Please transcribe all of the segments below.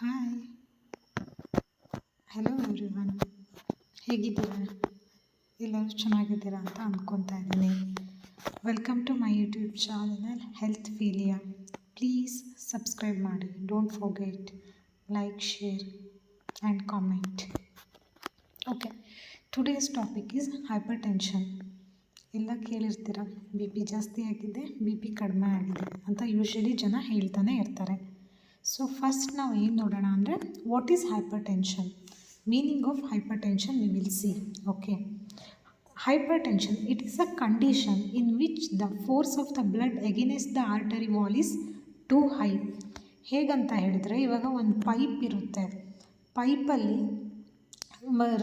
Hi, hello everyone, ಹೇಗಿದ್ದೀರಾ? ಎಲ್ಲರೂ ಚೆನ್ನಾಗಿದ್ದೀರಾ ಅಂತ ಅಂದ್ಕೊತಾ ಇದ್ದೀನಿ. Welcome to my YouTube channel health philia. Please subscribe ಮಾಡಿ. Don't forget like, share and comment. Okay, today's topic is hypertension. ಎಲ್ಲ ಕೇಳಿರ್ತೀರ, ಬಿ ಪಿ ಜಾಸ್ತಿ ಆಗಿದೆ, ಬಿ ಪಿ ಕಡಿಮೆ ಆಗಿದೆ ಅಂತ ಯೂಶ್ವಲಿ ಜನ ಹೇಳ್ತಾನೆ ಇರ್ತಾರೆ. ಸೊ ಫಸ್ಟ್ ನಾವು ಏನು ನೋಡೋಣ ಅಂದರೆ, what is hypertension, meaning of hypertension we will see. Okay, hypertension, it is a condition in which the force of the blood against the artery wall is too high. ಹೇಗಂತ ಹೇಳಿದರೆ, ಇವಾಗ ಒಂದು pipe ಇರುತ್ತೆ, ಪೈಪಲ್ಲಿ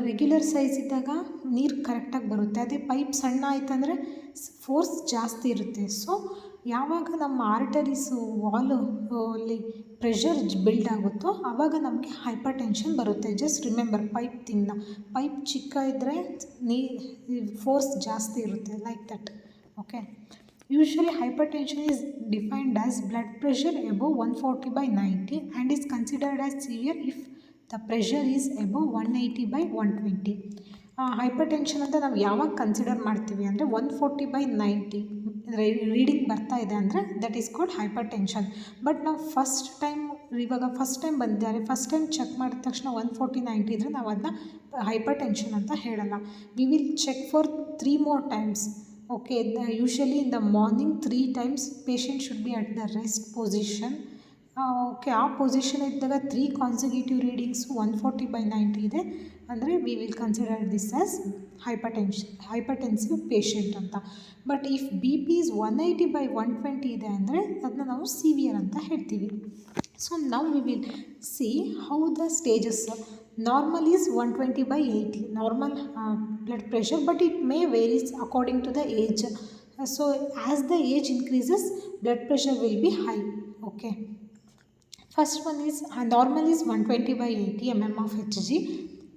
regular size ಇದ್ದಾಗ ನೀರು ಕರೆಕ್ಟಾಗಿ ಬರುತ್ತೆ. ಅದೇ ಪೈಪ್ ಸಣ್ಣ ಆಯ್ತಂದರೆ ಫೋರ್ಸ್ ಜಾಸ್ತಿ ಇರುತ್ತೆ. ಸೊ ಯಾವಾಗ ನಮ್ಮ ಆರ್ಟರೀಸು ವಾಲು ಅಲ್ಲಿ ಪ್ರೆಷರ್ ಬಿಲ್ಡ್ ಆಗುತ್ತೋ ಆವಾಗ ನಮಗೆ ಹೈಪರ್ ಟೆನ್ಷನ್ ಬರುತ್ತೆ. ಜಸ್ಟ್ ರಿಮೆಂಬರ್ ಪೈಪ್ ಥಿಂಗ್ನ. ಪೈಪ್ ಚಿಕ್ಕ ಇದ್ದರೆ ಫೋರ್ಸ್ ಜಾಸ್ತಿ ಇರುತ್ತೆ, like that. Okay, usually hypertension is defined as blood pressure above 140/90 and is considered as severe if the pressure is above 180/120. Hypertension ಅಂತ ನಾವು ಯಾವಾಗ consider ಮಾಡ್ತೀವಿ ಅಂದರೆ 140/90 ರೀಡಿಂಗ್ ಬರ್ತಾ ಇದೆ ಅಂದರೆ that is called hypertension. But ನಾವು first time ಬಂದಿದ್ದಾರೆ, ಫಸ್ಟ್ ಟೈಮ್ ಚೆಕ್ ಮಾಡಿದ ತಕ್ಷಣ 140/90 ಇದ್ದರೆ ನಾವು ಅದನ್ನ ಹೈಪರ್ ಟೆನ್ಷನ್ ಅಂತ ಹೇಳಲ್ಲ. We will check for 3 more times. Okay, usually in the morning 3 times patient should be at the rest position. Okay, ಆ ಪೊಸಿಷನ್ ಇದ್ದಾಗ 3 ಕಾನ್ಸಿಕ್ಯೂಟಿವ್ ರೀಡಿಂಗ್ಸು 140/90 ಇದೆ ಅಂದರೆ we will consider this as hypertensive patient ಅಂತ. But if B P is 180/120 ಇದೆ ಅಂದರೆ ಅದನ್ನ ನಾವು severe ಅಂತ ಹೇಳ್ತೀವಿ. ಸೊ ನಾವು V will C how the stages. Normal is 120/80 normal blood pressure, but it may varies according to the age. So as the age increases, blood pressure will be high. Okay, first one is normal is 120/80 mm of Hg.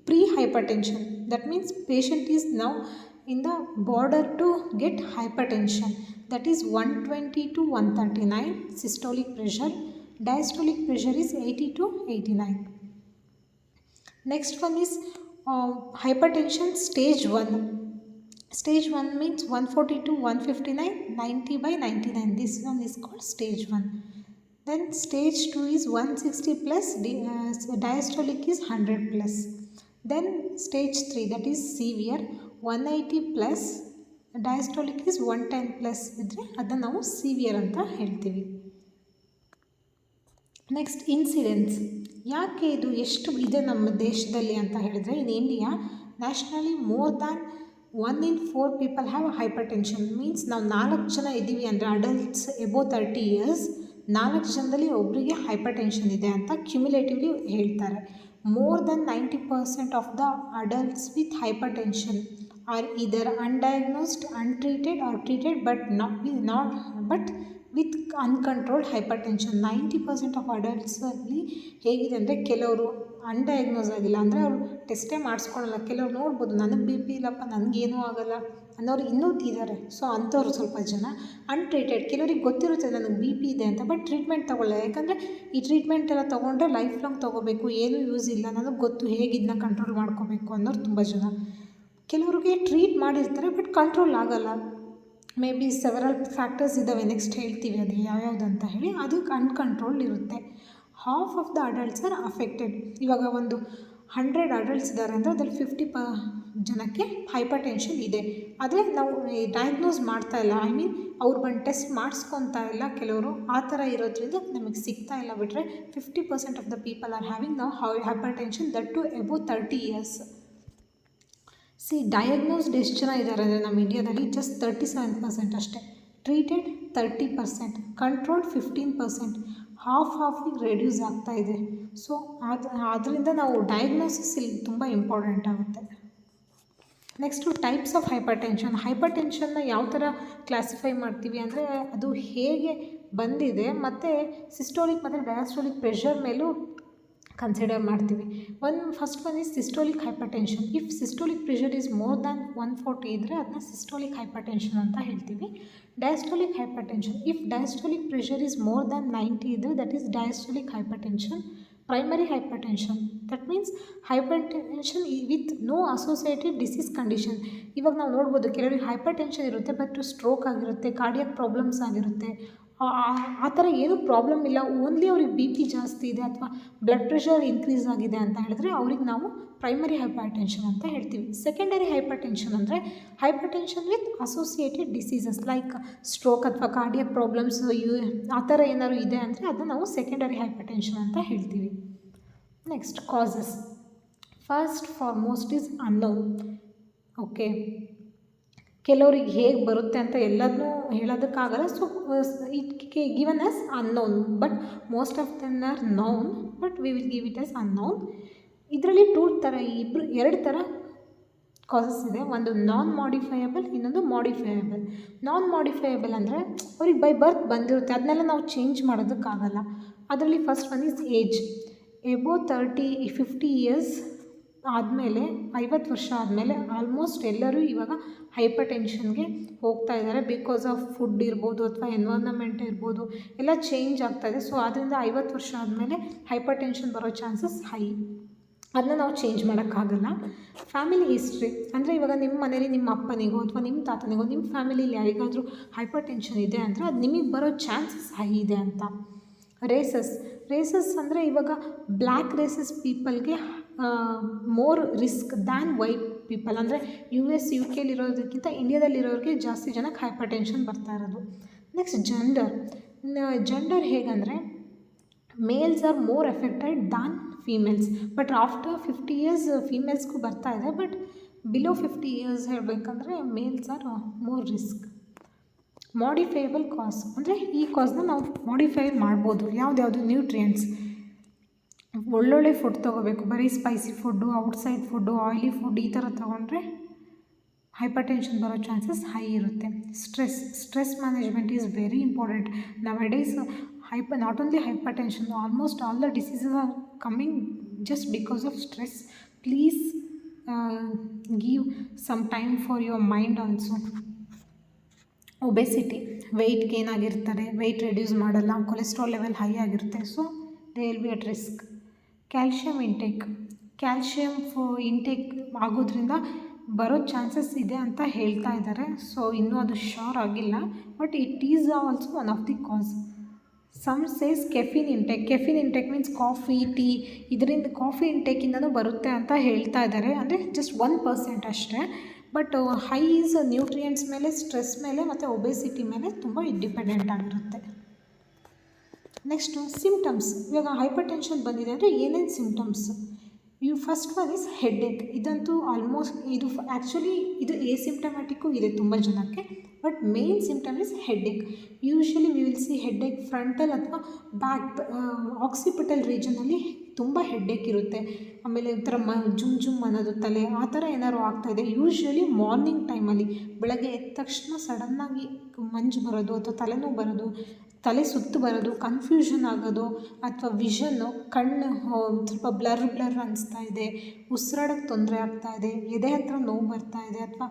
Pre-hypertension, that means patient is now in the border to get hypertension, that is 120 to 139 systolic pressure. Diastolic pressure is 80 to 89. Next one is hypertension stage 1. Stage 1 means 140 to 159, 90/99. This one is called stage 1. Then stage 2 is 160 plus, diastolic is 100 plus. Then stage 3, that is severe, 180 plus, diastolic is 110 plus ಇದ್ದರೆ ಅದನ್ನು ನಾವು severe ಅಂತ ಹೇಳ್ತೀವಿ. Next incidence. ಯಾಕೆ ಇದು ಎಷ್ಟು ಇದೆ ನಮ್ಮ ದೇಶದಲ್ಲಿ ಅಂತ ಹೇಳಿದರೆ, in India nationally more than 1 in 4 people have hypertension. Means ನಾವು 4 ಜನ ಇದ್ದೀವಿ ಅಂದರೆ ಅಡಲ್ಟ್ಸ್ ಎಬೋವ್ 30 years, 4 ಜನದಲ್ಲಿ ಒಬ್ಬರಿಗೆ ಹೈಪರ್ ಟೆನ್ಷನ್ ಇದೆ ಅಂತ ಕ್ಯುಮ್ಯುಲೇಟಿವ್ಲಿ ಹೇಳ್ತಾರೆ. More than 90% of the adults with hypertension are either undiagnosed, untreated or treated but with uncontrolled hypertension. 90% of ಅಡಲ್ಟ್ಸಲ್ಲಿ ಹೇಗಿದೆ ಅಂದರೆ, ಕೆಲವರು ಅನ್ಡಯಾಗ್ನೋಸ್ ಆಗಿಲ್ಲ ಅಂದರೆ ಅವರು ಟೆಸ್ಟೇ ಮಾಡಿಸ್ಕೊಳ್ಳಲ್ಲ. ಕೆಲವ್ರು ನೋಡ್ಬೋದು, ನನಗೆ ಬಿ ಪಿ ಇಲ್ಲಪ್ಪ, ನನಗೇನೂ ಆಗೋಲ್ಲ ಅನ್ನೋರು ಇನ್ನೂ ಇದ್ದಾರೆ. ಸೊ ಅಂಥವ್ರು ಸ್ವಲ್ಪ ಜನ. ಅನ್ಟ್ರೀಟೆಡ್, ಕೆಲವ್ರಿಗೆ ಗೊತ್ತಿರುತ್ತೆ ನನಗೆ ಬಿ ಪಿ ಇದೆ ಅಂತ, ಬಟ್ ಟ್ರೀಟ್ಮೆಂಟ್ ತೊಗೊಳ್ಳಲ್ಲ. ಯಾಕಂದರೆ ಈ ಟ್ರೀಟ್ಮೆಂಟ್ ಎಲ್ಲ ತೊಗೊಂಡ್ರೆ ಲೈಫ್ ಲಾಂಗ್ ತೊಗೋಬೇಕು, ಏನೂ ಯೂಸ್ ಇಲ್ಲ, ನನಗೆ ಗೊತ್ತು ಹೇಗೆ ಇದನ್ನ ಕಂಟ್ರೋಲ್ ಮಾಡ್ಕೋಬೇಕು ಅನ್ನೋರು ತುಂಬ ಜನ. ಕೆಲವ್ರಿಗೆ ಟ್ರೀಟ್ ಮಾಡಿರ್ತಾರೆ ಬಟ್ ಕಂಟ್ರೋಲ್ ಆಗೋಲ್ಲ. ಮೇ ಬಿ ಸೆವರಲ್ ಫ್ಯಾಕ್ಟರ್ಸ್ ಇದ್ದಾವೆ, ನೆಕ್ಸ್ಟ್ ಹೇಳ್ತೀವಿ ಅದು ಯಾವ್ಯಾವುದು ಅಂತ ಹೇಳಿ. ಅದು ಅನ್ಕಂಟ್ರೋಲ್ಡ್ ಇರುತ್ತೆ. Half of the adults are affected. ಇವಾಗ ಒಂದು 100 ಅಡಲ್ಟ್ಸ್ ಇದ್ದಾರೆ ಅಂದರೆ ಅದ್ರಲ್ಲಿ 50 ಜನಕ್ಕೆ ಹೈಪರ್ ಟೆನ್ಷನ್ ಇದೆ. ಆದರೆ ನಾವು ಡಯಾಗ್ನೋಸ್ ಮಾಡ್ತಾ ಇಲ್ಲ, ಐ ಮೀನ್ ಅವ್ರು ಬಂದು ಟೆಸ್ಟ್ ಮಾಡಿಸ್ಕೊತಾ ಇಲ್ಲ ಕೆಲವರು. ಆ ಥರ ಇರೋದ್ರಿಂದ ನಮಗೆ ಸಿಗ್ತಾ ಇಲ್ಲ. ಬಿಟ್ಟರೆ 50% of the people are having ನಾವು hypertension, that too above 30 years. ಸಿ ಡಯಾಗ್ನೋಸ್ಡ್ ಎಷ್ಟು ಜನ ಇದ್ದಾರೆ ಅಂದರೆ ನಮ್ಮ ಇಂಡಿಯಾದಲ್ಲಿ ಜಸ್ಟ್ 37% ಅಷ್ಟೇ. ಟ್ರೀಟೆಡ್ 30%, ಕಂಟ್ರೋಲ್ಡ್ 15%, ಹಾಫಿಗೆ ರೆಡ್ಯೂಸ್ ಆಗ್ತಾ ಇದೆ. ಸೊ ಅದರಿಂದ ನಾವು ಡಯಾಗ್ನೋಸಿಸ್ ಇಲ್ಲಿ ತುಂಬ ಇಂಪಾರ್ಟೆಂಟ್ ಆಗುತ್ತೆ. Next types of hypertension. ಹೈಪರ್ ಟೆನ್ಷನ್ನ ಯಾವ ಥರ ಕ್ಲಾಸಿಫೈ ಮಾಡ್ತೀವಿ ಅಂದರೆ, ಅದು ಹೇಗೆ ಬಂದಿದೆ ಮತ್ತು ಸಿಸ್ಟೋಲಿಕ್ ಮತ್ತು ಡಯಾಸ್ಟೋಲಿಕ್ ಪ್ರೆಷರ್ ಮೇಲೂ ಕನ್ಸಿಡರ್ ಮಾಡ್ತೀವಿ. First one is systolic hypertension. If systolic pressure is more than 140 ಇದ್ದರೆ ಅದನ್ನ ಸಿಸ್ಟೋಲಿಕ್ ಹೈಪರ್ ಟೆನ್ಷನ್ ಅಂತ ಹೇಳ್ತೀವಿ. Diastolic hypertension, if diastolic pressure is more than 90 ಇದ್ದರೆ that is diastolic hypertension. Primary hypertension that means hypertension with no associated disease condition. ಇವಾಗ ನಾವು ನೋಡ್ಬೋದು ಕೆಲವರಿಗೆ hypertension ಇರುತ್ತೆ ಬಟ್ ಸ್ಟ್ರೋಕ್ ಆಗಿರುತ್ತೆ, ಕಾರ್ಡಿಯಾಕ್ ಪ್ರಾಬ್ಲಮ್ಸ್ ಆಗಿರುತ್ತೆ. ಆ ಥರ ಏನೂ ಪ್ರಾಬ್ಲಮ್ ಇಲ್ಲ, ಓನ್ಲಿ ಅವ್ರಿಗೆ ಬಿ ಪಿ ಜಾಸ್ತಿ ಇದೆ ಅಥವಾ ಬ್ಲಡ್ ಪ್ರೆಷರ್ ಇನ್ಕ್ರೀಸ್ ಆಗಿದೆ ಅಂತ ಹೇಳಿದ್ರೆ ಅವ್ರಿಗೆ ನಾವು ಪ್ರೈಮರಿ ಹೈಪರ್ಟೆನ್ಷನ್ ಅಂತ ಹೇಳ್ತೀವಿ. ಸೆಕೆಂಡರಿ ಹೈಪರ್ಟೆನ್ಷನ್ ಅಂದರೆ hypertension with associated diseases like stroke ಅಥವಾ ಕಾರ್ಡಿಯಾಕ್ ಪ್ರಾಬ್ಲಮ್ಸ್ ಆ ಥರ ಏನಾದ್ರು ಇದೆ ಅಂದರೆ ಅದನ್ನು ನಾವು ಸೆಕೆಂಡರಿ ಹೈಪರ್ಟೆನ್ಷನ್ ಅಂತ ಹೇಳ್ತೀವಿ. Next causes. First foremost is unknown. Okay, ಕೆಲವ್ರಿಗೆ ಹೇಗೆ ಬರುತ್ತೆ ಅಂತ ಎಲ್ಲದನ್ನೂ ಹೇಳೋದಕ್ಕಾಗಲ್ಲ. So it given as unknown, but most of them are known, but we will give it as unknown. ಇದರಲ್ಲಿ ಎರಡು ಥರ ಕಾಸಸ್ ಇದೆ. ಒಂದು ನಾನ್ ಮಾಡಿಫೈಯಬಲ್, ಇನ್ನೊಂದು ಮಾಡಿಫೈಯಬಲ್. ನಾನ್ ಮಾಡಿಫೈಯಬಲ್ ಅಂದರೆ ಅವ್ರಿಗೆ ಬೈ ಬರ್ತ್ ಬಂದಿರುತ್ತೆ, ಅದನ್ನೆಲ್ಲ ನಾವು ಚೇಂಜ್ ಮಾಡೋದಕ್ಕಾಗಲ್ಲ. ಅದರಲ್ಲಿ first one is age. Above 50 years ಆದಮೇಲೆ, 50 ವರ್ಷ ಆದಮೇಲೆ ಆಲ್ಮೋಸ್ಟ್ ಎಲ್ಲರೂ ಇವಾಗ ಹೈಪರ್ ಟೆನ್ಷನ್ಗೆ ಹೋಗ್ತಾ ಇದ್ದಾರೆ. ಬಿಕಾಸ್ ಆಫ್ ಫುಡ್ ಇರ್ಬೋದು ಅಥವಾ ಎನ್ವೈರನ್ಮೆಂಟ್ ಇರ್ಬೋದು, ಎಲ್ಲ ಚೇಂಜ್ ಆಗ್ತಾಯಿದೆ. ಸೊ ಆದ್ದರಿಂದ 50 ವರ್ಷ ಆದಮೇಲೆ ಹೈಪರ್ ಟೆನ್ಷನ್ ಬರೋ ಚಾನ್ಸಸ್ ಹೈ. ಅದನ್ನ ನಾವು ಚೇಂಜ್ ಮಾಡೋಕ್ಕಾಗಲ್ಲ. ಫ್ಯಾಮಿಲಿ ಹಿಸ್ಟ್ರಿ ಅಂದರೆ ಇವಾಗ ನಿಮ್ಮ ಮನೇಲಿ ನಿಮ್ಮ ಅಪ್ಪನಿಗೋ ಅಥವಾ ನಿಮ್ಮ ತಾತನಿಗೋ, ನಿಮ್ಮ ಫ್ಯಾಮಿಲಿಲಿ ಯಾರಿಗಾದರೂ ಹೈಪರ್ ಟೆನ್ಷನ್ ಇದೆ ಅಂದರೆ ಅದು ನಿಮಗೆ ಬರೋ ಚಾನ್ಸಸ್ ಹೈ ಇದೆ ಅಂತ. ರೇಸಸ್ ಅಂದರೆ ಇವಾಗ ಬ್ಲ್ಯಾಕ್ ರೇಸಸ್ ಪೀಪಲ್ಗೆ more risk than white people. ಅಂದರೆ US UK ಇರೋದಕ್ಕಿಂತ ಇಂಡಿಯಾದಲ್ಲಿರೋರಿಗೆ ಜಾಸ್ತಿ ಜನಕ್ಕೆ ಹೈಪರ್ ಟೆನ್ಷನ್ ಬರ್ತಾ ಇರೋದು. ನೆಕ್ಸ್ಟ್ ಜೆಂಡರ್ ಹೇಗಂದರೆ males are more affected than females, but after 50 years ಫೀಮೇಲ್ಸ್ಗೂ ಬರ್ತಾ ಇದೆ, ಬಟ್ ಬಿಲೋ 50 ಇಯರ್ಸ್ ಹೇಳಬೇಕಂದ್ರೆ males are more risk. Modifiable cause ಅಂದರೆ ಈ ಕಾಸ್ನ ನಾವು ಮಾಡಿಫೈ ಮಾಡ್ಬೋದು. ಯಾವ್ದು ನ್ಯೂಟ್ರಿಯೆಂಟ್ಸ್, ಒಳ್ಳೊಳ್ಳೆ ಫುಡ್ ತೊಗೋಬೇಕು. ಬರೀ spicy food, outside food, oily food ಈ ಥರ ತೊಗೊಂಡ್ರೆ ಹೈಪರ್ ಟೆನ್ಷನ್ ಬರೋ ಚಾನ್ಸಸ್ ಹೈ ಇರುತ್ತೆ. Stress management is very important. Nowadays not only hypertension, almost all the diseases are coming just because of stress. Please give some time for your mind also. Obesity, weight gain ಆಗಿರ್ತಾರೆ, weight reduce ಮಾಡಲ್ಲ, cholesterol level high ಆಗಿರುತ್ತೆ, so they will be at risk. Calcium intake ಆಗೋದ್ರಿಂದ ಬರೋ chances ಇದೆ ಅಂತ ಹೇಳ್ತಾ ಇದ್ದಾರೆ. So ಇನ್ನೂ ಅದು ಶ್ಯೂರ್ ಆಗಿಲ್ಲ, but it is also one of the cause. Some says caffeine intake means coffee, tea, ಇದರಿಂದ ಕಾಫಿ ಇಂಟೇಕಿಂದನೂ ಬರುತ್ತೆ ಅಂತ ಹೇಳ್ತಾ ಇದ್ದಾರೆ. ಅಂದರೆ ಜಸ್ಟ್ 1% ಅಷ್ಟೇ. ಬಟ್ ಹೈ ಈಸ್ ನ್ಯೂಟ್ರಿಯೆಂಟ್ಸ್ ಮೇಲೆ, ಸ್ಟ್ರೆಸ್ ಮೇಲೆ ಮತ್ತು ಒಬೆಸಿಟಿ ಮೇಲೆ ತುಂಬ ಡಿಪೆಂಡೆಂಟ್ ಆಗಿರುತ್ತೆ. Next symptoms. ಇವಾಗ ಹೈಪರ್ ಟೆನ್ಷನ್ ಬಂದಿದೆ ಅಂದರೆ ಏನೇನು symptoms? First one is headache. ಇದಂತೂ ಆಲ್ಮೋಸ್ಟ್ ಇದು ಎಸಿಂಪ್ಟಮ್ಯಾಟಿಕ್ಕು ಇದೆ ತುಂಬ ಜನಕ್ಕೆ, but main symptom is headache. Usually V will C headache frontal ಅಥವಾ ಬ್ಯಾಕ್ ಆಕ್ಸಿಪಿಟಲ್ ರೀಜನಲ್ಲಿ ತುಂಬ ಹೆಡ್ಏಕ್ ಇರುತ್ತೆ. ಆಮೇಲೆ ಒಂಥರ ಜುಮ್ ಅನ್ನೋದು ತಲೆ, ಆ ಥರ ಏನಾದ್ರು ಆಗ್ತಾಯಿದೆ. ಯೂಶ್ವಲಿ ಮಾರ್ನಿಂಗ್ ಟೈಮಲ್ಲಿ ಬೆಳಗ್ಗೆ ಎದ್ದ ತಕ್ಷಣ ಸಡನ್ನಾಗಿ ಮಂಜು ಬರೋದು ಅಥವಾ ತಲೆನೋವು ಬರೋದು, ತಲೆ ಸುತ್ತು ಬರೋದು, ಕನ್ಫ್ಯೂಷನ್ ಆಗೋದು, ಅಥವಾ ವಿಷನ್ನು ಕಣ್ಣು ಸ್ವಲ್ಪ ಬ್ಲರ್ ಅನಿಸ್ತಾ ಇದೆ, ಉಸಿರಾಡೋಕ್ಕೆ ತೊಂದರೆ ಆಗ್ತಾಯಿದೆ, ಎದೆ ಹತ್ರ ನೋವು ಬರ್ತಾ ಇದೆ, ಅಥವಾ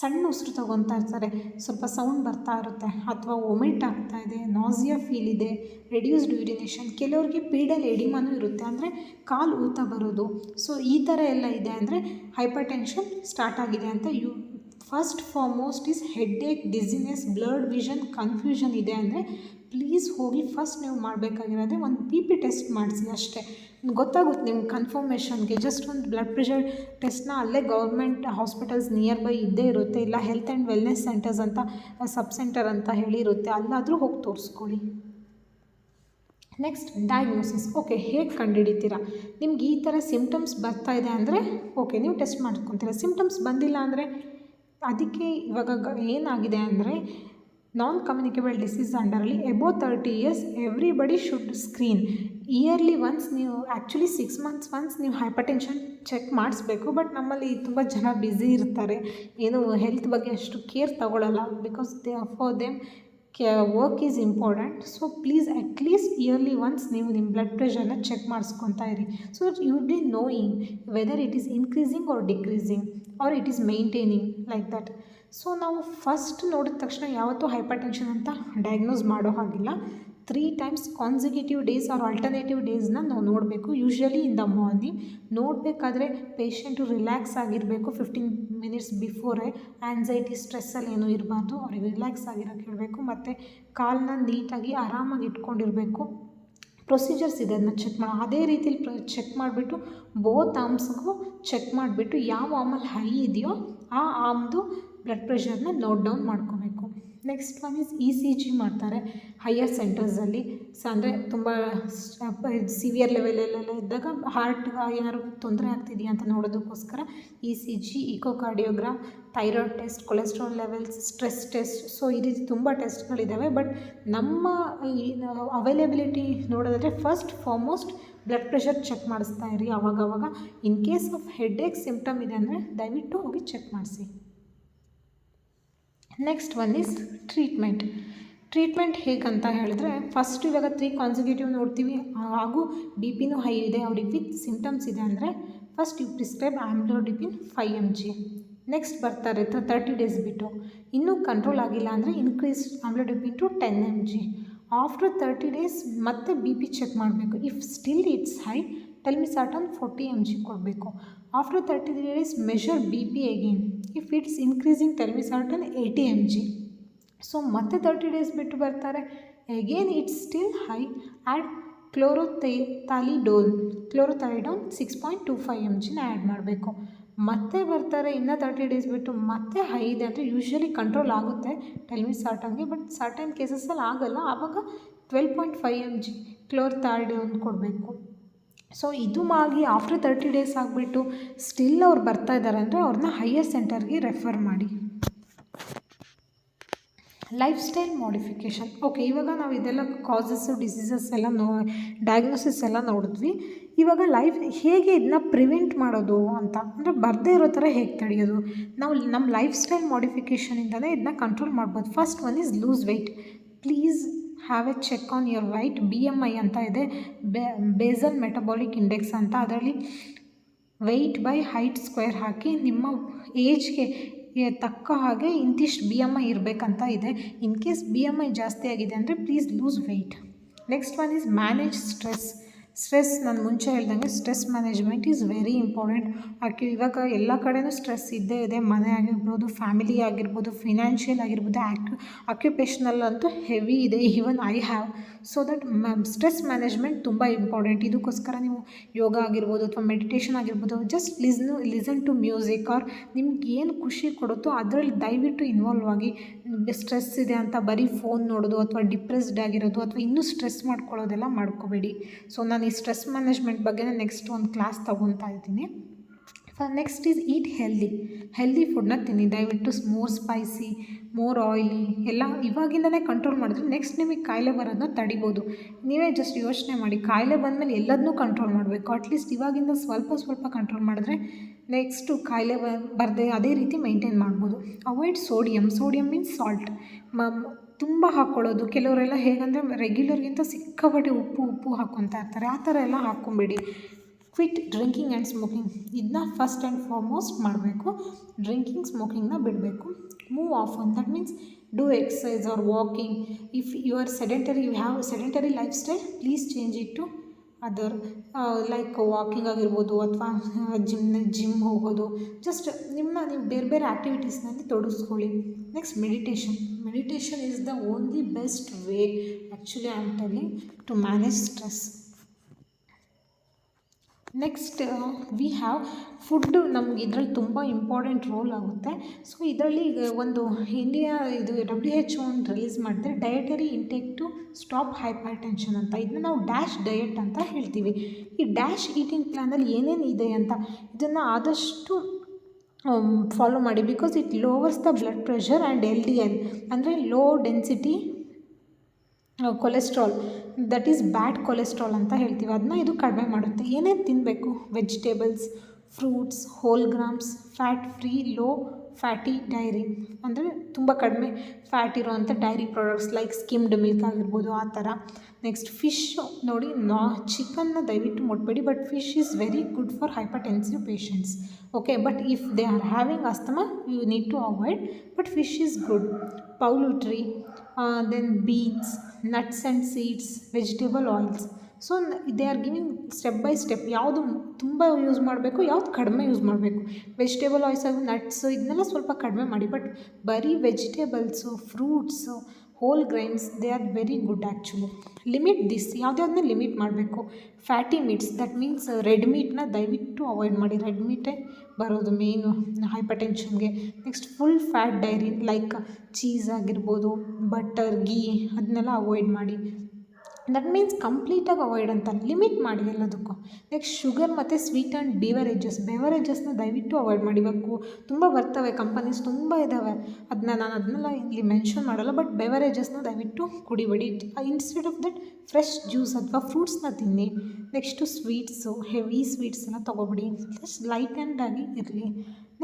ಸಣ್ಣ ಉಸಿರು ತೊಗೊತಾ ಇರ್ತಾರೆ, ಸ್ವಲ್ಪ ಸೌಂಡ್ ಬರ್ತಾ ಇರುತ್ತೆ, ಅಥವಾ ವೊಮಿಟ್ ಆಗ್ತಾಯಿದೆ, ನಾಸಿಯಾ ಫೀಲ್ ಇದೆ, ರೆಡ್ಯೂಸ್ಡ್ ಯೂರಿನೇಷನ್, ಕೆಲವ್ರಿಗೆ ಪೀಡಲ್ ಎಡಿಮಾನೂ ಇರುತ್ತೆ, ಅಂದರೆ ಕಾಲು ಊತ ಬರೋದು. ಸೊ ಈ ಥರ ಎಲ್ಲ ಇದೆ ಅಂದರೆ ಹೈಪರ್ ಟೆನ್ಷನ್ ಸ್ಟಾರ್ಟ್ ಆಗಿದೆ ಅಂತ. First foremost is headache, dizziness, blurred vision, confusion ಇದೆ ಅಂದರೆ ಪ್ಲೀಸ್ ಹೋಗಿ ಫಸ್ಟ್ ನೀವು ಮಾಡಬೇಕಾಗಿರೋದೇ ಒಂದು BP ಟೆಸ್ಟ್ ಮಾಡಿಸಿ ಅಷ್ಟೇ. ಗೊತ್ತಾಗುತ್ತೆ ನಿಮ್ಗೆ ಕನ್ಫರ್ಮೇಷನ್ಗೆ. ಜಸ್ಟ್ ಒಂದು ಬ್ಲಡ್ ಪ್ರೆಷರ್ ಟೆಸ್ಟ್ನ ಅಲ್ಲೇ ಗೌರ್ಮೆಂಟ್ ಹಾಸ್ಪಿಟಲ್ಸ್ ನಿಯರ್ ಬೈ ಇದ್ದೇ ಇರುತ್ತೆ, ಇಲ್ಲ ಹೆಲ್ತ್ ಆ್ಯಂಡ್ ವೆಲ್ನೆಸ್ ಸೆಂಟರ್ಸ್ ಅಂತ ಸಬ್ ಸೆಂಟರ್ ಅಂತ ಹೇಳಿರುತ್ತೆ, ಅಲ್ಲಾದರೂ ಹೋಗಿ ತೋರಿಸ್ಕೊಳ್ಳಿ. Next diagnosis. ಓಕೆ, ಹೇಗೆ ಕಂಡುಹಿಡಿತೀರಾ? ನಿಮ್ಗೆ ಈ ಥರ ಸಿಮ್ಟಮ್ಸ್ ಬರ್ತಾ ಇದೆ ಅಂದರೆ ಓಕೆ ನೀವು ಟೆಸ್ಟ್ ಮಾಡ್ಕೊತೀರಾ. ಸಿಮ್ಟಮ್ಸ್ ಬಂದಿಲ್ಲ ಅಂದರೆ ಅದಕ್ಕೆ ಇವಾಗ ಏನಾಗಿದೆ ಅಂದರೆ ನಾನ್ ಕಮ್ಯುನಿಕೇಬಲ್ ಡಿಸೀಸ್ ಅಂಡರಲ್ಲಿ above 30 years everybody should screen. Yearly once ನೀವು ಆ್ಯಕ್ಚುಲಿ 6 ಮಂತ್ಸ್ ಒನ್ಸ್ ನೀವು ಹೈಪರ್ ಟೆನ್ಷನ್ ಚೆಕ್ ಮಾಡಿಸ್ಬೇಕು. ಬಟ್ ನಮ್ಮಲ್ಲಿ ತುಂಬ ಜನ ಬ್ಯುಸಿ ಇರ್ತಾರೆ, ಏನು ಹೆಲ್ತ್ ಬಗ್ಗೆ ಅಷ್ಟು ಕೇರ್ ತಗೊಳ್ಳಲ್ಲ. Because for them work is important. So please at least yearly once ನೀವು ನಿಮ್ಮ ಬ್ಲಡ್ ಪ್ರೆಷರ್ನ ಚೆಕ್ ಮಾಡಿಸ್ಕೊತಾ ಇರಿ. So you will be knowing whether it is increasing or decreasing or it is maintaining like that. So ನಾವು first ನೋಡಿದ ತಕ್ಷಣ ಯಾವತ್ತೂ hyper tension ಅಂತ ಡಯಾಗ್ನೋಸ್ ಮಾಡೋ ಹಾಗಿಲ್ಲ. 3 times consecutive days or alternative ಡೇಸ್ನ ನಾವು ನೋಡಬೇಕು. ಯೂಶ್ವಲಿ ಇನ್ ದ ಮಾರ್ನಿಂಗ್ ನೋಡಬೇಕಾದ್ರೆ ಪೇಷಂಟು ರಿಲ್ಯಾಕ್ಸ್ ಆಗಿರಬೇಕು. 15 ಮಿನಿಟ್ಸ್ ಬಿಫೋರೇ ಆ್ಯನ್ಸೈಟಿ ಸ್ಟ್ರೆಸ್ಸಲ್ಲಿ ಏನೂ ಇರಬಾರ್ದು, ಅವ್ರಿಗೆ ರಿಲ್ಯಾಕ್ಸ್ ಆಗಿರೋಕ್ಕೆ ಹೇಳಬೇಕು. ಮತ್ತು ಕಾಲನ್ನ ನೀಟಾಗಿ ಆರಾಮಾಗಿ ಇಟ್ಕೊಂಡಿರಬೇಕು. ಪ್ರೊಸೀಜರ್ಸ್ ಇದೆ, ಅದನ್ನ ಚೆಕ್ ಮಾಡಿ ಅದೇ ರೀತಿಲಿ ಚೆಕ್ ಮಾಡಿಬಿಟ್ಟು ಬೋತ್ ಆರ್ಮ್ಸ್ಗೂ ಚೆಕ್ ಮಾಡಿಬಿಟ್ಟು ಯಾವ ಆರ್ಮಲ್ಲಿ ಹೈ ಇದೆಯೋ ಆ ಆರ್ಮ್ದು ಬ್ಲಡ್ ಪ್ರೆಷರ್ನ ನೋಟ್ ಡೌನ್ ಮಾಡ್ಕೋಬೇಕು. ನೆಕ್ಸ್ಟ್ ಒನ್ ಈಸ್ ECG ಮಾಡ್ತಾರೆ ಹೈಯರ್ ಸೆಂಟರ್ಸಲ್ಲಿ. ಅಂದರೆ ತುಂಬ ಸಿವಿಯರ್ ಲೆವೆಲಲ್ಲೆಲ್ಲ ಇದ್ದಾಗ ಹಾರ್ಟ್ಗೆ ಏನಾದ್ರು ತೊಂದರೆ ಆಗ್ತಿದೆಯಾ ಅಂತ ನೋಡೋದಕ್ಕೋಸ್ಕರ ECG, echocardiogram, thyroid test, cholesterol levels, stress test, so ಈ ರೀತಿ ತುಂಬ ಟೆಸ್ಟ್ಗಳಿದ್ದಾವೆ. ಬಟ್ ನಮ್ಮ ಅವೈಲೇಬಿಲಿಟಿ ನೋಡೋದಾದರೆ first foremost blood pressure check ಮಾಡಿಸ್ತಾ ಇರಿ ಆವಾಗವಾಗ. In case of headache symptom ಇದೆ ಅಂದರೆ ದಯವಿಟ್ಟು ಹೋಗಿ ಚೆಕ್ ಮಾಡಿಸಿ. ನೆಕ್ಸ್ಟ್ ಒನ್ ಈಸ್ ಟ್ರೀಟ್ಮೆಂಟ್ ಹೇಗಂತ ಹೇಳಿದ್ರೆ ಫಸ್ಟ್ ಇವಾಗ 3 ಕಾನ್ಸಿಕ್ಯೂಟಿವ್ ನೋಡ್ತೀವಿ ಹಾಗೂ BP ಹೈ ಇದೆ, ಅವ್ರಿಗೆ ವಿತ್ ಸಿಮ್ಟಮ್ಸ್ ಇದೆ ಅಂದರೆ first you prescribe amlodipine 5 mg. Next ಬರ್ತಾರೆ 30 ಡೇಸ್ ಬಿಟ್ಟು ಇನ್ನೂ ಕಂಟ್ರೋಲ್ ಆಗಿಲ್ಲ ಅಂದರೆ increase amlodipine to 10 mg. After 30 days ಮತ್ತೆ BP ಚೆಕ್ ಮಾಡಬೇಕು. If still it's high telmisartan 40 mg ಕೊಡಬೇಕು. After 30 days measure BP again. If it's increasing telmisartan 80 mg. So ಮತ್ತೆ 30 days ಬಿಟ್ಟು ಬರ್ತಾರೆ, again it's still high, add chlorthalidone 6.25 mgನ add ಮಾಡಬೇಕು. ಮತ್ತೆ ಬರ್ತಾರೆ ಇನ್ನು 30 ಡೇಸ್ ಬಿಟ್ಟು ಮತ್ತೆ ಹೈ ಇದೆ ಅಂದರೆ ಯೂಶ್ವಲಿ ಕಂಟ್ರೋಲ್ ಆಗುತ್ತೆ ಟೆಲ್ಮಿಸಾಟನ್ಗೆ, ಬಟ್ ಸರ್ಟನ್ ಕೇಸಸಲ್ಲಿ ಆಗಲ್ಲ, ಆವಾಗ 12.5 mg ಕ್ಲೋರೋಥೈಲಿಡೋನ್ ಕೊಡಬೇಕು. ಸೊ ಇದು ಆಗಿ ಆಫ್ಟರ್ 30 ಡೇಸ್ ಆಗಿಬಿಟ್ಟು ಸ್ಟಿಲ್ ಅವ್ರು ಬರ್ತಾ ಇದ್ದಾರೆ ಅಂದರೆ ಅವ್ರನ್ನ ಹೈಯರ್ ಸೆಂಟರ್ಗೆ ರೆಫರ್ ಮಾಡಿ. Life style modification. ಓಕೆ, ಇವಾಗ ನಾವು ಇದೆಲ್ಲ ಕಾಸಸ್ಸು ಡಿಸೀಸಸ್ ಎಲ್ಲ ಡಯಾಗ್ನೋಸಿಸ್ ಎಲ್ಲ ನೋಡಿದ್ವಿ. ಇವಾಗ ಹೇಗೆ ಇದನ್ನ ಪ್ರಿವೆಂಟ್ ಮಾಡೋದು ಅಂತ ಅಂದರೆ ಬರದೇ ಇರೋ ಥರ ಹೇಗೆ ತಡೆಯೋದು, ನಾವು ನಮ್ಮ ಲೈಫ್ ಸ್ಟೈಲ್ ಮಾಡಿಫಿಕೇಷನಿಂದನೇ ಇದನ್ನ ಕಂಟ್ರೋಲ್ ಮಾಡ್ಬೋದು. First one is lose weight. Please have a check on your weight. BMI ಅಂತ ಇದೆ, ಬೇಸಲ್ ಮೆಟಬಾಲಿಕ್ ಇಂಡೆಕ್ಸ್ ಅಂತ. ಅದರಲ್ಲಿ ವೆಯ್ಟ್ ಬೈ ಹೈಟ್ ಸ್ಕ್ವೇರ್ ಹಾಕಿ ನಿಮ್ಮ ಏಜ್ಗೆ ತಕ್ಕ ಹಾಗೆ ಇಂತಿಷ್ಟು BMI ಇರಬೇಕಂತ ಇದೆ. ಇನ್ ಕೇಸ್ BMI ಜಾಸ್ತಿ ಆಗಿದೆ ಅಂದರೆ please lose weight. Next one is manage stress. ನಾನು ಮುಂಚೆ ಹೇಳ್ದಂಗೆ stress management is very important. ಇವಾಗ ಎಲ್ಲ ಕಡೆನೂ ಸ್ಟ್ರೆಸ್ ಇದ್ದೇ ಇದೆ. ಮನೆ ಆಗಿರ್ಬೋದು, ಫ್ಯಾಮಿಲಿ ಆಗಿರ್ಬೋದು, ಫಿನಾನ್ಷಿಯಲ್ ಆಗಿರ್ಬೋದು, ಆಕ್ಯುಪೇಷನಲ್ ಅಂತೂ ಹೆವಿ ಇದೆ. Even I have. So that stress management ತುಂಬ ಇಂಪಾರ್ಟೆಂಟ್. ಇದಕ್ಕೋಸ್ಕರ ನೀವು ಯೋಗ ಆಗಿರ್ಬೋದು ಅಥವಾ ಮೆಡಿಟೇಷನ್ ಆಗಿರ್ಬೋದು, just listen to music or ನಿಮ್ಗೆ ಏನು ಖುಷಿ ಕೊಡುತ್ತೋ ಅದರಲ್ಲಿ ದಯವಿಟ್ಟು ಇನ್ವಾಲ್ವ್ ಆಗಿ. ಸ್ಟ್ರೆಸ್ ಇದೆ ಅಂತ ಬರೀ ಫೋನ್ ನೋಡೋದು ಅಥವಾ ಡಿಪ್ರೆಸ್ಡ್ ಆಗಿರೋದು ಅಥವಾ ಇನ್ನೂ ಸ್ಟ್ರೆಸ್ ಮಾಡ್ಕೊಳ್ಳೋದೆಲ್ಲ ಮಾಡ್ಕೋಬೇಡಿ. ಸೊ ನಾನು ಈ ಸ್ಟ್ರೆಸ್ ಮ್ಯಾನೇಜ್ಮೆಂಟ್ ಬಗ್ಗೆ ನೆಕ್ಸ್ಟ್ ಒಂದು ಕ್ಲಾಸ್ ತೊಗೊತಾ ಇದ್ದೀನಿ. ನೆಕ್ಸ್ಟ್ ಈಸ್ ಈಟ್ ಹೆಲ್ದಿ ಫುಡ್ನ ತಿನ್ನಿ ದಯವಿಟ್ಟು. ಮೋರ್ ಸ್ಪೈಸಿ, ಮೋರ್ ಆಯಿಲಿ ಎಲ್ಲ ಇವಾಗಿಂದನೇ ಕಂಟ್ರೋಲ್ ಮಾಡಿದ್ರೆ ನೆಕ್ಸ್ಟ್ ನಿಮಗೆ ಕಾಯಿಲೆ ಬರೋದನ್ನ ತಡಿಬೋದು. ನೀವೇ ಜಸ್ಟ್ ಯೋಚನೆ ಮಾಡಿ, ಕಾಯಿಲೆ ಬಂದಮೇಲೆ ಎಲ್ಲದನ್ನೂ ಕಂಟ್ರೋಲ್ ಮಾಡಬೇಕು. ಅಟ್ಲೀಸ್ಟ್ ಇವಾಗಿಂದ ಸ್ವಲ್ಪ ಕಂಟ್ರೋಲ್ ಮಾಡಿದ್ರೆ ನೆಕ್ಸ್ಟು ಕಾಯಿಲೆ ಬರದೆ ಅದೇ ರೀತಿ ಮೈಂಟೈನ್ ಮಾಡ್ಬೋದು. Avoid sodium means salt. ತುಂಬ ಹಾಕ್ಕೊಳ್ಳೋದು. ಕೆಲವರೆಲ್ಲ ಹೇಗಂದರೆ ರೆಗ್ಯುಲರ್ಗಿಂತ ಸಿಕ್ಕಾಪಟ್ಟೆ ಉಪ್ಪು ಹಾಕ್ಕೊತಾ ಇರ್ತಾರೆ. ಆ ಥರ ಎಲ್ಲ ಹಾಕ್ಕೊಂಬೇಡಿ. Quit drinking and smoking. ಇದನ್ನ ಫಸ್ಟ್ ಆ್ಯಂಡ್ ಫಾರ್ಮೋಸ್ಟ್ ಮಾಡಬೇಕು. ಡ್ರಿಂಕಿಂಗ್, ಸ್ಮೋಕಿಂಗ್ನ ಬಿಡಬೇಕು. Move often, that means do exercise or walking. If you are sedentary, you have sedentary lifestyle, please change it to other like walking ಆಗಿರ್ಬೋದು ಅಥವಾ gym ಹೋಗೋದು. Just ನೀವು ಬೇರೆ ಆ್ಯಕ್ಟಿವಿಟೀಸ್ನಲ್ಲಿ ತೊಡಗಿಸ್ಕೊಳ್ಳಿ. Next meditation is the only best way actually I am telling to manage stress. Next we have food. ನಮ್ಗೆ ಇದರಲ್ಲಿ ತುಂಬ ಇಂಪಾರ್ಟೆಂಟ್ ರೋಲ್ ಆಗುತ್ತೆ. ಸೊ ಇದರಲ್ಲಿ ಈಗ ಒಂದು WHO ಒಂದು ರಿಲೀಸ್ ಮಾಡಿದ್ರೆ dietary intake to stop hypertension ಅಂತ. ಇದನ್ನ ನಾವು ಡ್ಯಾಶ್ ಡಯಟ್ ಅಂತ ಹೇಳ್ತೀವಿ. ಈ ಡ್ಯಾಶ್ ಈಟಿಂಗ್ ಪ್ಲ್ಯಾನಲ್ಲಿ ಏನೇನು ಇದೆ ಅಂತ ಇದನ್ನು ಆದಷ್ಟು ಫಾಲೋ ಮಾಡಿ. Because it lowers the blood pressure and LDL ಅಂದರೆ low density cholesterol, that is bad cholesterol ಅಂತ ಹೇಳ್ತೀವಿ. ಅದನ್ನ ಇದು ಕಡಿಮೆ ಮಾಡುತ್ತೆ. ಏನೇನು ತಿನ್ನಬೇಕು? Vegetables, fruits, whole grains, fat free, low fatty dairy ಅಂದರೆ ತುಂಬ ಕಡಿಮೆ ಫ್ಯಾಟ್ ಇರೋವಂಥ dairy products like skimmed milk ಆಗಿರ್ಬೋದು ಆ ಥರ. ನೆಕ್ಸ್ಟ್ ಫಿಶ್ ನೋಡಿ, ಚಿಕನ್ನ ದಯವಿಟ್ಟು ಮುಟ್ಬೇಡಿ, but fish is very good for hypertensive patients. Okay, but if they are having asthma you need to avoid, but fish is good. Poultry, then beans, nuts and seeds, vegetable oils. So they are giving step by step ಯಾವುದು ತುಂಬ use ಮಾಡಬೇಕು, ಯಾವ್ದು ಕಡಿಮೆ use ಮಾಡಬೇಕು. Vegetable oils, nuts ಇದನ್ನೆಲ್ಲ ಸ್ವಲ್ಪ ಕಡಿಮೆ ಮಾಡಿ, ಬಟ್ ಬರೀ vegetables, fruits, whole grains they are very good actually. Limit this, ಯಾವುದ್ಯಾವ್ದನ್ನ ಲಿಮಿಟ್ ಮಾಡಬೇಕು. Fatty meats, that means red ಮೀಟ್ನ ದಯವಿಟ್ಟು ಅವಾಯ್ಡ್ ಮಾಡಿ. ರೆಡ್ ಮೀಟೇ ಬರೋದು ಮೇಯ್ನು ಹೈಪರ್ ಟೆನ್ಷನ್ಗೆ. Next full fat dairy like cheese ಆಗಿರ್ಬೋದು, ಬಟರ್, ಗೀ ಅದನ್ನೆಲ್ಲ ಅವಾಯ್ಡ್ ಮಾಡಿ. ದಟ್ ಮೀನ್ಸ್ ಕಂಪ್ಲೀಟಾಗಿ ಅವಾಯ್ಡ್ ಅಂತ ಲಿಮಿಟ್ ಮಾಡಿ ಎಲ್ಲದಕ್ಕೂ. ನೆಕ್ಸ್ಟ್ ಶುಗರ್ ಮತ್ತು ಸ್ವೀಟ್ ಆ್ಯಂಡ್ ಬೆವರೇಜಸ್ನ ದಯವಿಟ್ಟು ಅವಾಯ್ಡ್ ಮಾಡಿ. ಇವಾಗ ತುಂಬ ಬರ್ತವೆ, ಕಂಪನೀಸ್ ತುಂಬ ಇದ್ದಾವೆ, ಅದನ್ನೆಲ್ಲ ಇಲ್ಲಿ ಮೆನ್ಷನ್ ಮಾಡಲ್ಲ, ಬಟ್ ಬೆವರೇಜಸ್ನ ದಯವಿಟ್ಟು ಕುಡಿಬೇಡಿ. Instead of that fresh juice ಅಥವಾ ಫ್ರೂಟ್ಸ್ನ ತಿನ್ನಿ. ನೆಕ್ಸ್ಟು ಸ್ವೀಟ್ಸು, ಹೆವಿ ಸ್ವೀಟ್ಸನ್ನ ತೊಗೊಬಿಡಿ, ಜಸ್ಟ್ ಲೈಟ್ ಆಗಿ ಇರಲಿ.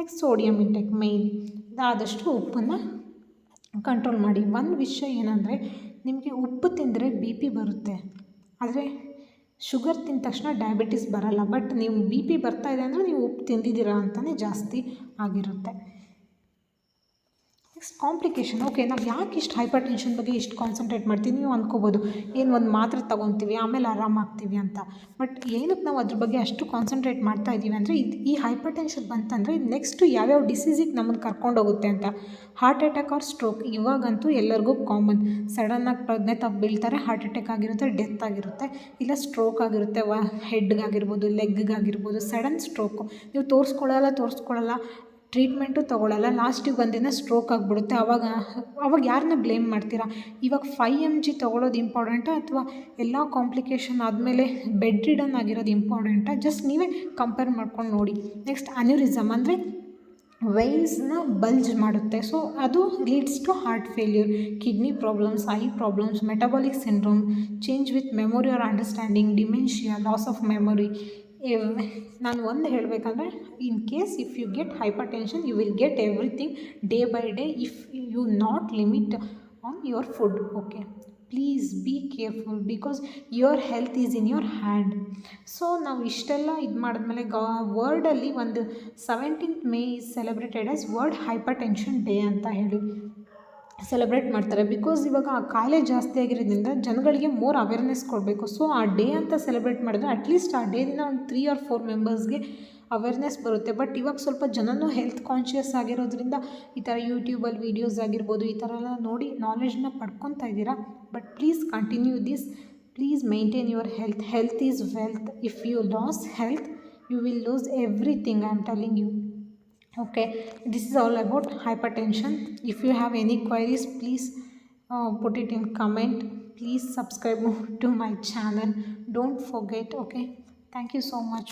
ನೆಕ್ಸ್ಟ್ ಸೋಡಿಯಂ ಇಂಟೆಕ್ ಮೇಯ್ನ್, ಆದಷ್ಟು ಉಪ್ಪನ್ನು ಕಂಟ್ರೋಲ್ ಮಾಡಿ. ಒಂದು ವಿಷಯ ಏನಂದರೆ, ನಿಮಗೆ ಉಪ್ಪು ತಿಂದರೆ ಬಿ ಪಿ ಬರುತ್ತೆ, ಆದರೆ ಶುಗರ್ ತಿಂದ ತಕ್ಷಣ ಡಯಾಬಿಟಿಸ್ ಬರಲ್ಲ. ಬಟ್ ನೀವು ಬಿ ಪಿ ಬರ್ತಾಯಿದೆ ಅಂದರೆ ನೀವು ಉಪ್ಪು ತಿಂದಿದ್ದೀರಾ ಅಂತಲೇ ಜಾಸ್ತಿ ಆಗಿರುತ್ತೆ. Next complication. ಓಕೆ, ನಾವು ಯಾಕೆ ಇಷ್ಟು ಹೈಪರ್ ಟೆನ್ಷನ್ ಬಗ್ಗೆ ಇಷ್ಟು ಕಾನ್ಸಂಟ್ರೇಟ್ ಮಾಡ್ತೀವಿ? ನೀವು ಅಂದ್ಕೋಬೋದು ಏನು ಒಂದು ಮಾತ್ರೆ ತೊಗೊತೀವಿ ಆಮೇಲೆ ಆರಾಮಾಗ್ತೀವಿ ಅಂತ. ಬಟ್ ಏನಕ್ಕೆ ನಾವು ಅದ್ರ ಬಗ್ಗೆ ಅಷ್ಟು ಕಾನ್ಸಂಟ್ರೇಟ್ ಮಾಡ್ತಾ ಇದ್ದೀವಿ ಅಂದರೆ, ಈ ಹೈಪರ್ ಟೆನ್ಷನ್ ಬಂತಂದರೆ ನೆಕ್ಸ್ಟು ಯಾವ್ಯಾವ ಡಿಸೀಸಿಗೆ ನಮ್ಮನ್ನು ಕರ್ಕೊಂಡೋಗುತ್ತೆ ಅಂತ. ಹಾರ್ಟ್ ಅಟ್ಯಾಕ್ ಆರ್ ಸ್ಟ್ರೋಕ್ ಇವಾಗಂತೂ ಎಲ್ಲರಿಗೂ ಕಾಮನ್. ಸಡನ್ನಾಗಿ ಪ್ರಜ್ಞೆ ತಪ್ಪಿ ಬೀಳ್ತಾರೆ, ಹಾರ್ಟ್ ಅಟ್ಯಾಕ್ ಆಗಿರುತ್ತೆ, ಡೆತ್ ಆಗಿರುತ್ತೆ, ಇಲ್ಲ ಸ್ಟ್ರೋಕ್ ಆಗಿರುತ್ತೆ, ಹೆಡ್ಗಾಗಿರ್ಬೋದು, ಲೆಗ್ಗಾಗಿರ್ಬೋದು, ಸಡನ್ ಸ್ಟ್ರೋಕು. ನೀವು ತೋರಿಸ್ಕೊಳ್ಳಲ್ಲ, ಟ್ರೀಟ್ಮೆಂಟು ತೊಗೊಳ್ಳಲ್ಲ, ಲಾಸ್ಟಿಗೆ ಒಂದಿನ ಸ್ಟ್ರೋಕ್ ಆಗಿಬಿಡುತ್ತೆ. ಅವಾಗ ಯಾರನ್ನ ಬ್ಲೇಮ್ ಮಾಡ್ತೀರಾ? ಇವಾಗ 5 mg ತೊಗೊಳ್ಳೋದು ಇಂಪಾರ್ಟೆಂಟಾ, ಅಥವಾ ಎಲ್ಲ ಕಾಂಪ್ಲಿಕೇಶನ್ ಆದಮೇಲೆ ಬೆಡ್ ರಿಡನ್ ಆಗಿರೋದು ಇಂಪಾರ್ಟೆಂಟಾ? ಜಸ್ಟ್ ನೀವೇ ಕಂಪೇರ್ ಮಾಡ್ಕೊಂಡು ನೋಡಿ. ನೆಕ್ಸ್ಟ್ ಅನ್ಯೂರಿಸಮ್ ಅಂದರೆ ವೆಯಿನ್ಸ್ನ ಬಲ್ಜ್ ಮಾಡುತ್ತೆ, ಸೊ ಅದು leads to heart failure, kidney problems, eye problems, metabolic syndrome, change with memory or understanding, dementia, loss of memory. ನಾನು ಒಂದು ಹೇಳಬೇಕಂದ್ರೆ, in case if you get hypertension you will get everything day by day if you not limit on your food. Okay, please be careful because your health is in your hand. So ನಾವು ಇಷ್ಟೆಲ್ಲ ಇದು ಮಾಡಿದ್ಮೇಲೆ ವರ್ಲ್ಡಲ್ಲಿ ಒಂದು 17th May is celebrated as world hypertension day ಅಂತ ಹೇಳಿ celebrate ಮಾಡ್ತಾರೆ. Because ಇವಾಗ ಆ ಕಾಯಿಲೆ ಜಾಸ್ತಿ ಆಗಿರೋದ್ರಿಂದ ಜನಗಳಿಗೆ ಮೋರ್ ಅವೇರ್ನೆಸ್ ಕೊಡಬೇಕು. ಸೊ ಆ ಡೇ ಅಂತ ಸೆಲೆಬ್ರೇಟ್ ಮಾಡಿದ್ರೆ ಅಟ್ಲೀಸ್ಟ್ ಆ ಡೇ ದಿನ ಒಂದು 3 or 4 ಮೆಂಬರ್ಸ್ಗೆ ಅವೇರ್ನೆಸ್ ಬರುತ್ತೆ. ಬಟ್ ಇವಾಗ ಸ್ವಲ್ಪ ಜನನೂ ಹೆಲ್ತ್ ಕಾನ್ಷಿಯಸ್ ಆಗಿರೋದ್ರಿಂದ ಈ ಥರ ಯೂಟ್ಯೂಬಲ್ಲಿ ವೀಡಿಯೋಸ್ ಆಗಿರ್ಬೋದು, ಈ ಥರ ಎಲ್ಲ ನೋಡಿ ನಾಲೆಜ್ನ ಪಡ್ಕೊತಾ ಇದ್ದೀರಾ. But please continue this, please maintain your health. Health is wealth. If you loss health you will lose everything, I am telling you. Okay, this is all about hypertension. If you have any queries, please put it in comment. Please subscribe to my channel, don't forget. Okay, thank you so much.